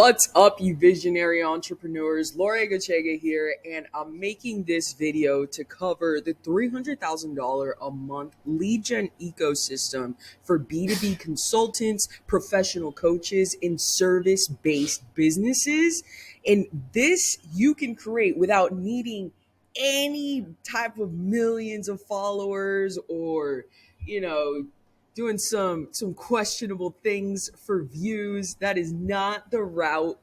What's up, you visionary entrepreneurs? Egocheaga here, and I'm making this video to cover the $300,000 a month lead gen ecosystem for B2B consultants, professional coaches, and service-based businesses. And this you can create without needing any type of millions of followers or, you know, doing some questionable things for views. That is not the route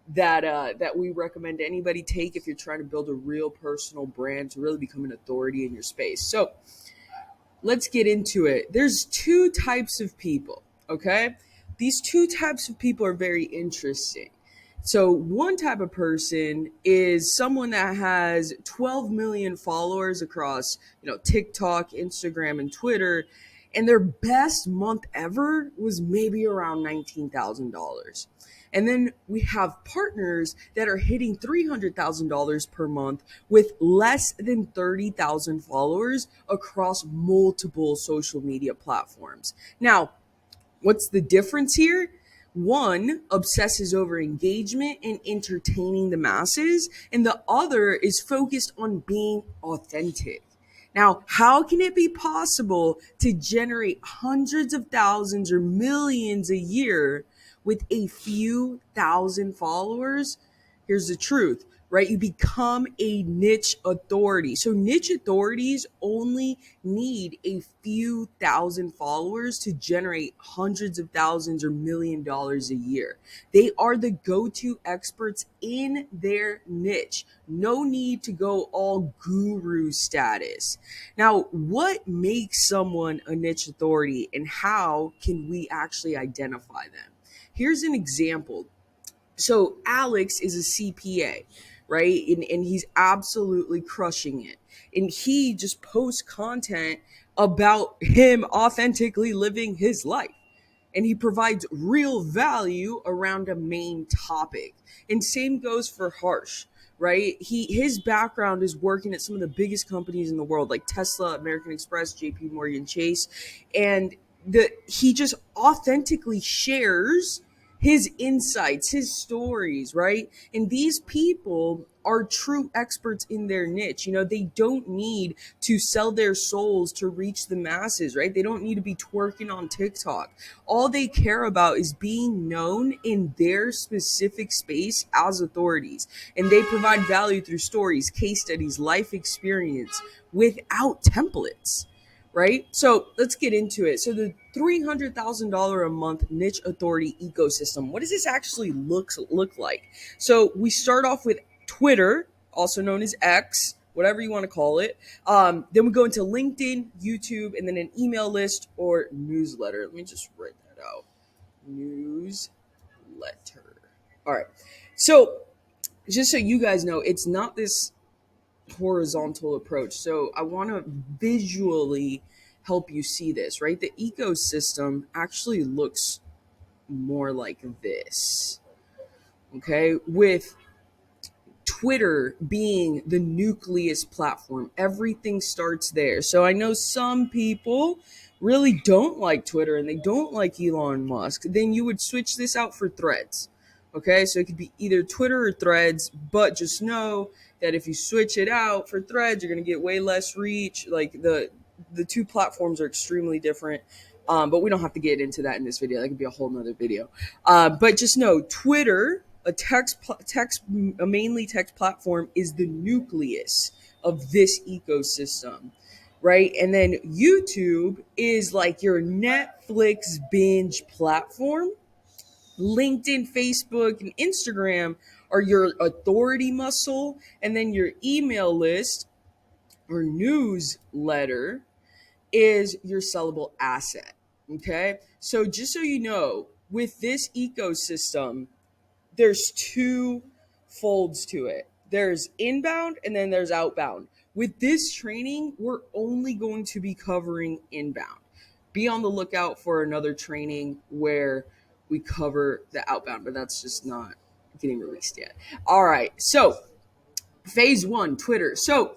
that we recommend anybody take if you're trying to build a real personal brand to really become an authority in your space. So let's get into it. There's two types of people, okay? These two types of people are very interesting. So one type of person is someone that has 12 million followers across, TikTok, Instagram, and Twitter, and their best month ever was maybe around $19,000. And then we have partners that are hitting $300,000 per month with less than 30,000 followers across multiple social media platforms. Now, what's the difference here? One obsesses over engagement and entertaining the masses, and the other is focused on being authentic. Now, how can it be possible to generate hundreds of thousands or millions a year with a few thousand followers? Here's the truth, right? You become a niche authority. So niche authorities only need a few thousand followers to generate hundreds of thousands or $1 million a year. They are the go-to experts in their niche. No need to go all guru status. Now, what makes someone a niche authority and how can we actually identify them? Here's an example. So Alex is a CPA, right? And he's absolutely crushing it. And he just posts content about him authentically living his life. And he provides real value around a main topic. And same goes for Harsh, right? His background is working at some of the biggest companies in the world, like Tesla, American Express, JP Morgan Chase. And he just authentically shares his insights, his stories, right? And these people are true experts in their niche. They don't need to sell their souls to reach the masses, right? They don't need to be twerking on TikTok. All they care about is being known in their specific space as authorities. And they provide value through stories, case studies, life experience without templates. Right? So let's get into it. So the $300,000 a month niche authority ecosystem, what does this actually look like? So we start off with Twitter, also known as X, whatever you want to call it. Then we go into LinkedIn, YouTube, and then an email list or newsletter. Let me just write that out. Newsletter. All right. So just so you guys know, it's not this horizontal approach. So I want to visually help you see this, right? The ecosystem actually looks more like this, okay? With Twitter being the nucleus platform, everything starts there. So I know some people really don't like Twitter and they don't like Elon Musk. Then you would switch this out for Threads. Okay, so it could be either Twitter or Threads, but just know that if you switch it out for Threads, you're going to get way less reach. Like the two platforms are extremely different, but we don't have to get into that in this video. That could be a whole nother video. But just know Twitter, a mainly text platform, is the nucleus of this ecosystem, right? And then YouTube is like your Netflix binge platform. LinkedIn, Facebook, and Instagram are your authority muscle, and then your email list or newsletter is your sellable asset. Okay, so just so you know, with this ecosystem, there's two folds to it. There's inbound and then there's outbound. With this training, we're only going to be covering inbound. Be on the lookout for another training where we cover the outbound, but that's just not getting released yet. All right, so phase one, Twitter. So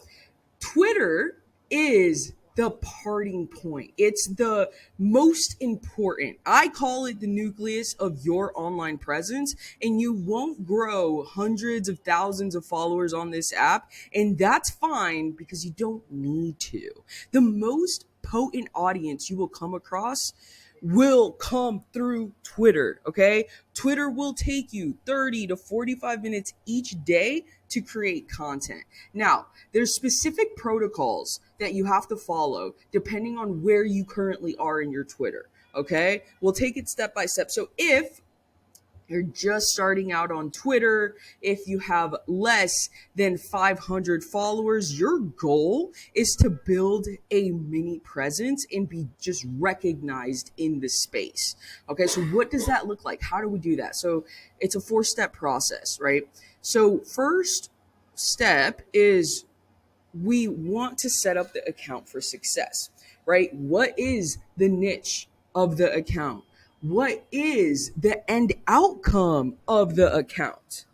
Twitter is the parting point. It's the most important. I call it the nucleus of your online presence, and you won't grow hundreds of thousands of followers on this app, and that's fine because you don't need to. The most potent audience you will come across will come through Twitter, okay? Twitter will take you 30 to 45 minutes each day to create content. Now, there's specific protocols that you have to follow depending on where you currently are in your Twitter, okay? We'll take it step by step. So if you're just starting out on Twitter, if you have less than 500 followers, your goal is to build a mini presence and be just recognized in the space. Okay, so what does that look like? How do we do that? So it's a 4-step process, right? So first step is we want to set up the account for success, right? What is the niche of the account? What is the end outcome of the account?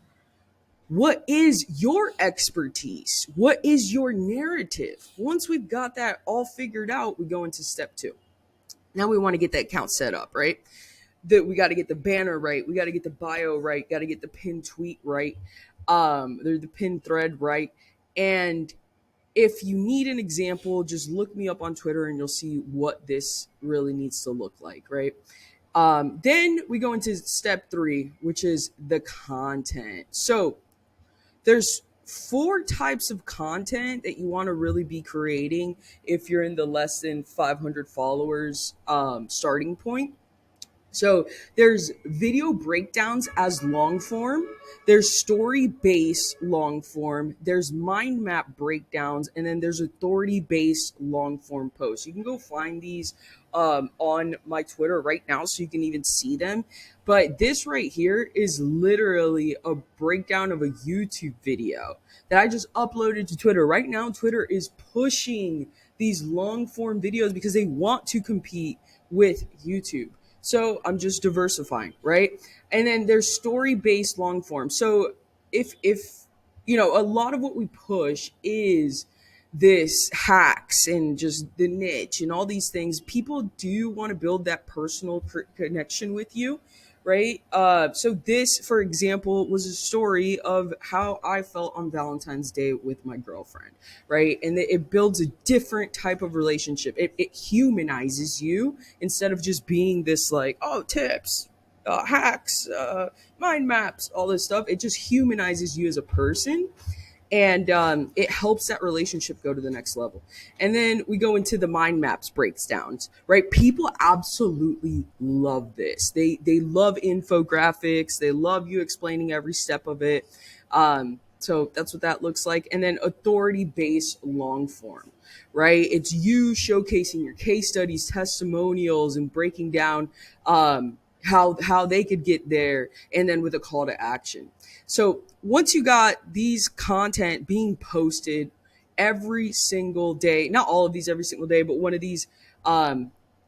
What is your expertise? What is your narrative? Once we've got that all figured out, we go into step 2. Now we want to get that account set up, right? We got to get the banner right. We got to get the bio right. Got to get the pinned tweet right. The pinned thread right. And if you need an example, just look me up on Twitter and you'll see what this really needs to look like, right? Then we go into step 3, which is the content. So there's 4 types of content that you want to really be creating if you're in the less than 500 followers starting point. So there's video breakdowns as long form, there's story based long form, there's mind map breakdowns, and then there's authority based long form posts. You can go find these on my Twitter right now so you can even see them. But this right here is literally a breakdown of a YouTube video that I just uploaded to Twitter. Right now, Twitter is pushing these long form videos because they want to compete with YouTube. So I'm just diversifying, right? And then there's story based long form. So if a lot of what we push is this hacks and just the niche and all these things, people do want to build that personal connection with you, right? So this, for example, was a story of how I felt on Valentine's Day with my girlfriend, right? And it builds a different type of relationship. It humanizes you instead of just being this like, oh, tips, hacks, mind maps, all this stuff. It just humanizes you as a person, and it helps that relationship go to the next level. And then we go into the mind maps breakdowns, right? People absolutely love this. They love infographics. They love you explaining every step of it. So that's what that looks like. And then authority based long form, right? It's you showcasing your case studies, testimonials, and breaking down how they could get there, and then with a call to action. So once you got these content being posted every single day, not all of these every single day, but one of these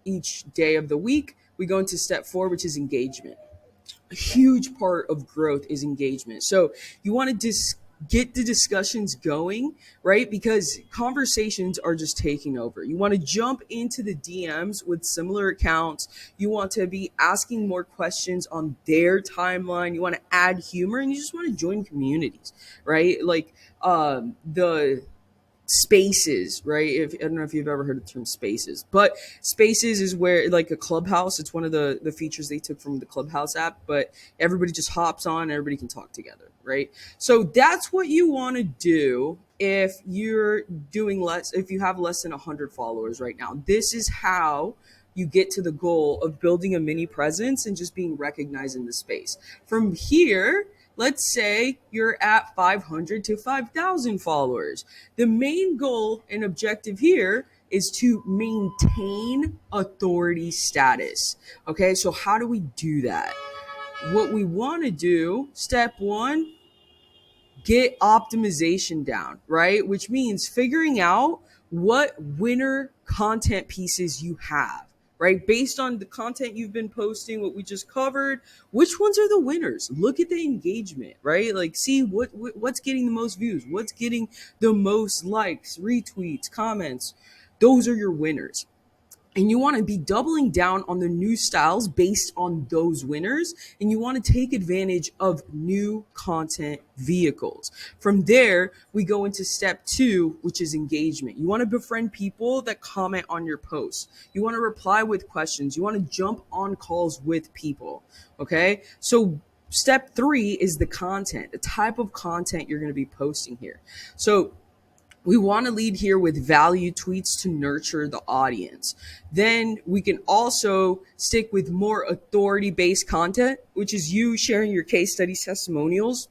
each day of the week, we go into step 4, which is engagement. A huge part of growth is engagement. So you want to get the discussions going, right? Because conversations are just taking over. You want to jump into the DMs with similar accounts. You want to be asking more questions on their timeline. You want to add humor, and you just want to join communities, right? Like the spaces, right? If I don't know if you've ever heard the term spaces, but spaces is where, like, a clubhouse, it's one of the features they took from the Clubhouse app, but everybody just hops on and everybody can talk together, right? So that's what you want to do if you're doing less, if you have less than 100 followers right now. This is how you get to the goal of building a mini presence and just being recognized in the space. From here, let's say you're at 500 to 5,000 followers. The main goal and objective here is to maintain authority status. Okay, so how do we do that? What we want to do, step 1, get optimization down, right? Which means figuring out what winner content pieces you have, right? Based on the content you've been posting, what we just covered, which ones are the winners? Look at the engagement, right? Like, see what's getting the most views, what's getting the most likes, retweets, comments. Those are your winners. And you want to be doubling down on the new styles based on those winners. And you want to take advantage of new content vehicles. From there, we go into step 2, which is engagement. You want to befriend people that comment on your posts. You want to reply with questions. You want to jump on calls with people. Okay. So step 3 is the content, the type of content you're going to be posting here. So we want to lead here with value tweets to nurture the audience. Then we can also stick with more authority based content, which is you sharing your case studies, testimonials,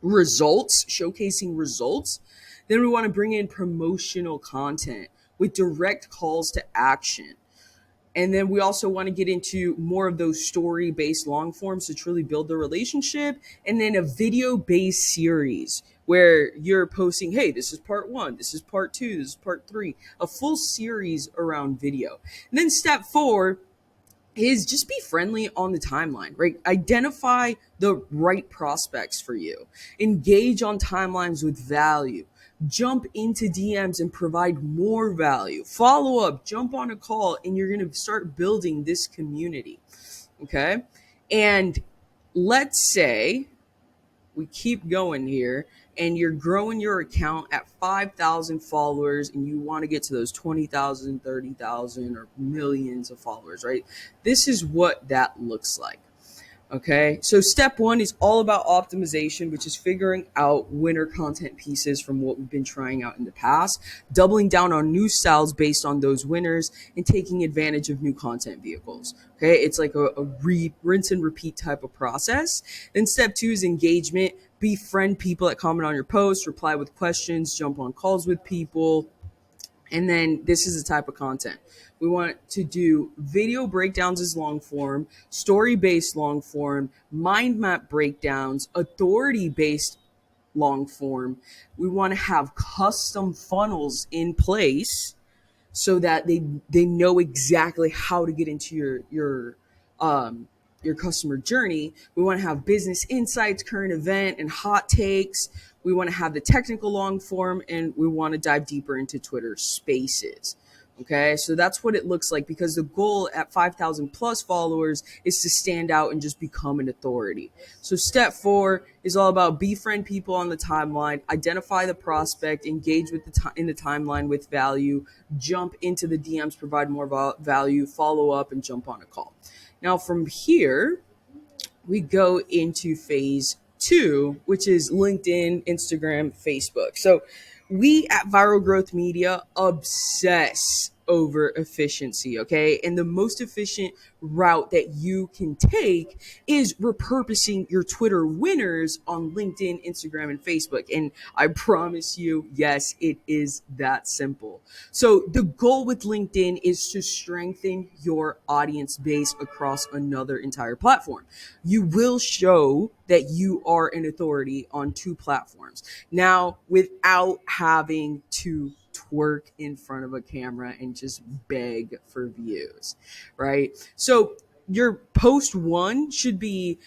results, showcasing results. Then we want to bring in promotional content with direct calls to action. And then we also want to get into more of those story based long forms to truly build the relationship. And then a video based series where you're posting, hey, this is part 1, this is part 2, this is part 3, a full series around video. And then step 4 is just be friendly on the timeline, right? Identify the right prospects for you. Engage on timelines with value. Jump into DMs and provide more value. Follow up, jump on a call, and you're going to start building this community. Okay. And let's say we keep going here and you're growing your account at 5,000 followers and you want to get to those 20,000, 30,000, or millions of followers, right? This is what that looks like. Okay, so step 1 is all about optimization, which is figuring out winner content pieces from what we've been trying out in the past, doubling down on new styles based on those winners, and taking advantage of new content vehicles. Okay, it's like a rinse and repeat type of process. Then step 2 is engagement. Befriend people that comment on your posts, reply with questions, jump on calls with people. And then this is the type of content. We want to do video breakdowns as long form, story based long form, mind map breakdowns, authority based long form. We want to have custom funnels in place so that they know exactly how to get into your customer journey. We want to have business insights, current event, and hot takes. We want to have the technical long form, and we want to dive deeper into Twitter Spaces. Okay, so that's what it looks like, because the goal at 5,000 plus followers is to stand out and just become an authority. So step 4 is all about befriend people on the timeline, identify the prospect, engage with in the timeline with value, jump into the DMs, provide more value, follow up, and jump on a call. Now from here, we go into phase 2, which is LinkedIn, Instagram, Facebook. So we at Viral Growth Media obsess over efficiency, okay? And the most efficient route that you can take is repurposing your Twitter winners on LinkedIn, Instagram, and Facebook. And I promise you, yes, it is that simple. So the goal with LinkedIn is to strengthen your audience base across another entire platform. You will show that you are an authority on 2 platforms. Now, without having to twerk in front of a camera and just beg for views, right? So your post 1 should be,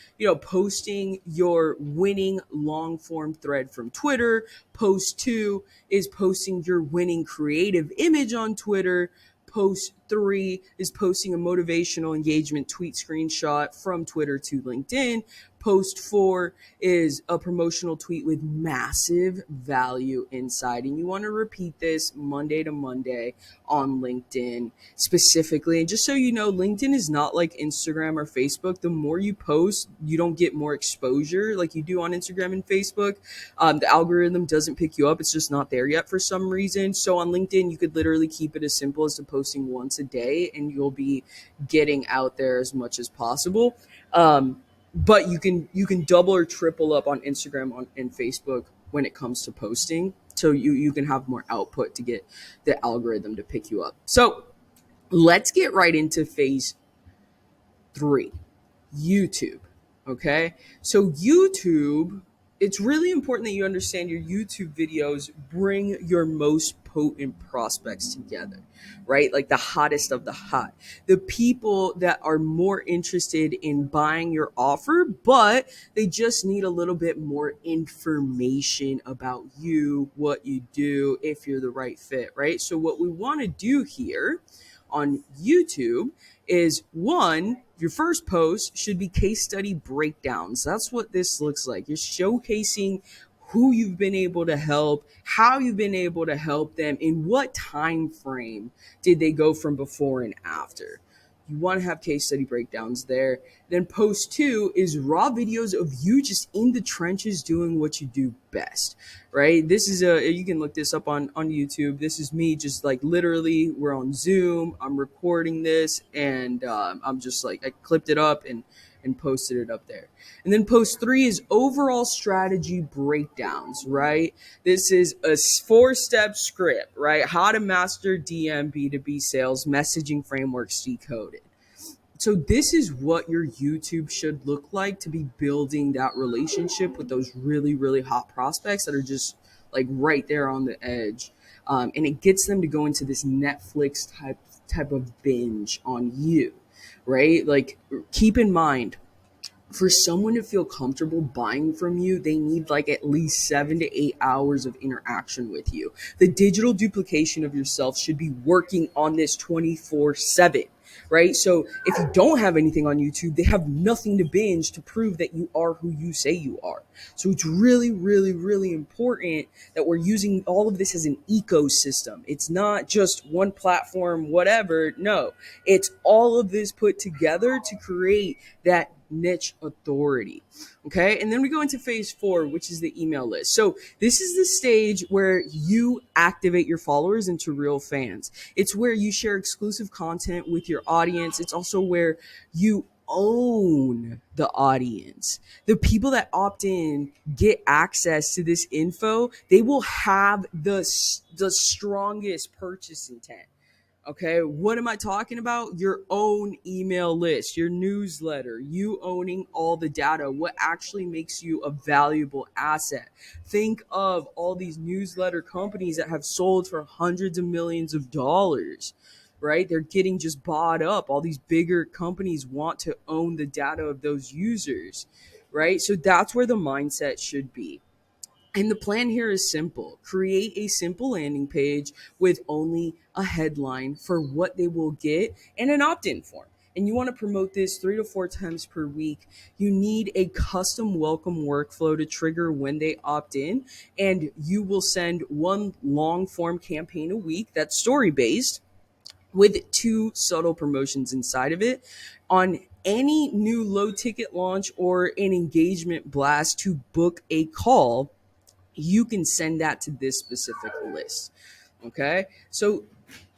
posting your winning long form thread from Twitter. Post 2 is posting your winning creative image on Twitter. Post 3 is posting a motivational engagement tweet screenshot from Twitter to LinkedIn. Post 4 is a promotional tweet with massive value inside. And you want to repeat this Monday to Monday on LinkedIn specifically. And just so you know, LinkedIn is not like Instagram or Facebook. The more you post, you don't get more exposure like you do on Instagram and Facebook. The algorithm doesn't pick you up. It's just not there yet for some reason. So on LinkedIn, you could literally keep it as simple as to posting once a day and you'll be getting out there as much as possible. But you can double or triple up on Instagram and Facebook when it comes to posting. So you can have more output to get the algorithm to pick you up. So let's get right into phase 3, YouTube. Okay. So YouTube it's really important that you understand your YouTube videos bring your most potent prospects together, right? Like the hottest of the hot, the people that are more interested in buying your offer, but they just need a little bit more information about you, what you do, if you're the right fit, right? So, what we want to do here on YouTube is one, your first post should be case study breakdowns. That's what this looks like. You're showcasing who you've been able to help, how you've been able to help them, in what time frame did they go from before and after. You want to have case study breakdowns there. Then post two is raw videos of you just in the trenches doing what you do best, right? This is you can look this up on YouTube. This is me just like literally we're on Zoom. I'm recording this and I'm just like I clipped it up and posted it up there. And then post three is overall strategy breakdowns, right? This is a four-step script, right? How to master DM B2B sales messaging frameworks decoded. So this is what your YouTube should look like to be building that relationship with those really, really hot prospects that are just like right there on the edge. And it gets them to go into this Netflix type of binge on you, right? Like keep in mind, for someone to feel comfortable buying from you, they need like at least 7 to 8 hours of interaction with you. The digital duplication of yourself should be working on this 24/7, right? So if you don't have anything on YouTube, they have nothing to binge to prove that you are who you say you are. So it's really, really, really important that we're using all of this as an ecosystem. It's not just one platform, whatever. No, it's all of this put together to create that niche authority. Okay. And then we go into phase four, which is the email list. So this is the stage where you activate your followers into real fans. It's where you share exclusive content with your audience. It's also where you own the audience. The people that opt in get access to this info. They will have the strongest purchase intent. Okay, what am I talking about? Your own email list, your newsletter, you owning all the data, what actually makes you a valuable asset. Think of all these newsletter companies that have sold for hundreds of millions of dollars, right? They're getting just bought up. All these bigger companies want to own the data of those users, right? So that's where the mindset should be. And the plan here is simple. Create a simple landing page with only a headline for what they will get and an opt in form. And you want to promote this 3 to 4 times per week. You need a custom welcome workflow to trigger when they opt in. And you will send one long form campaign a week that's story based with two subtle promotions inside of it on any new low ticket launch or an engagement blast to book a call. You can send that to this specific list. Okay. So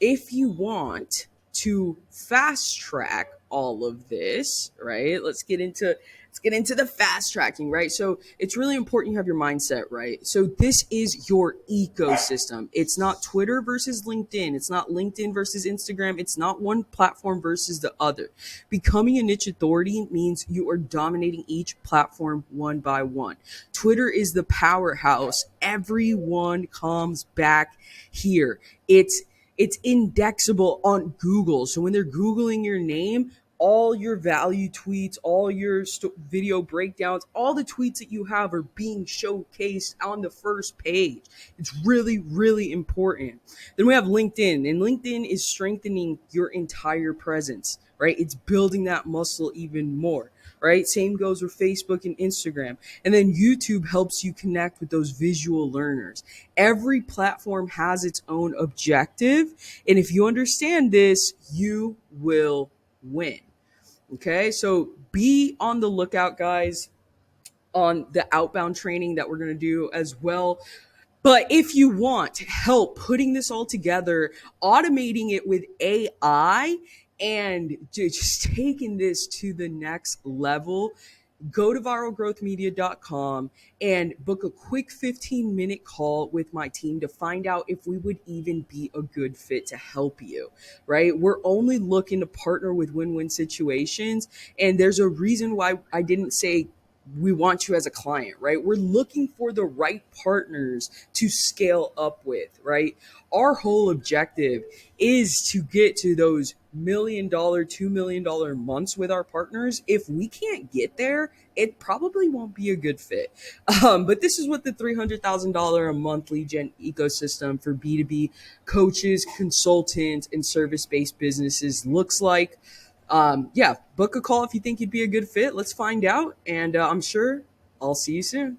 if you want to fast track all of this, right? Let's get into the fast tracking, right? So it's really important you have your mindset right. So this is your ecosystem. It's not Twitter versus LinkedIn. It's not LinkedIn versus Instagram. It's not one platform versus the other. Becoming a niche authority means you are dominating each platform one by one. Twitter is the powerhouse. Everyone comes back here. It's indexable on Google. So when they're Googling your name, all your value tweets, all your video breakdowns, all the tweets that you have are being showcased on the first page. It's really, really important. Then we have LinkedIn, and LinkedIn is strengthening your entire presence, right? It's building that muscle even more, right? Same goes with Facebook and Instagram. And then YouTube helps you connect with those visual learners. Every platform has its own objective. And if you understand this, you will win. Okay, so be on the lookout, guys, on the outbound training that we're going to do as well. But if you want help putting this all together, automating it with AI, and just taking this to the next level, go to viralgrowthmedia.com and book a quick 15-minute call with my team to find out if we would even be a good fit to help you, right? We're only looking to partner with win-win situations. And there's a reason why I didn't say we want you as a client, right? We're looking for the right partners to scale up with, right? Our whole objective is to get to those $1 million, $2 million months with our partners. If we can't get there, it probably won't be a good fit. But this is what the $300,000 a month lead gen ecosystem for B2B coaches, consultants, and service based businesses looks like. Yeah, book a call if you think you'd be a good fit. Let's find out. And I'm sure I'll see you soon.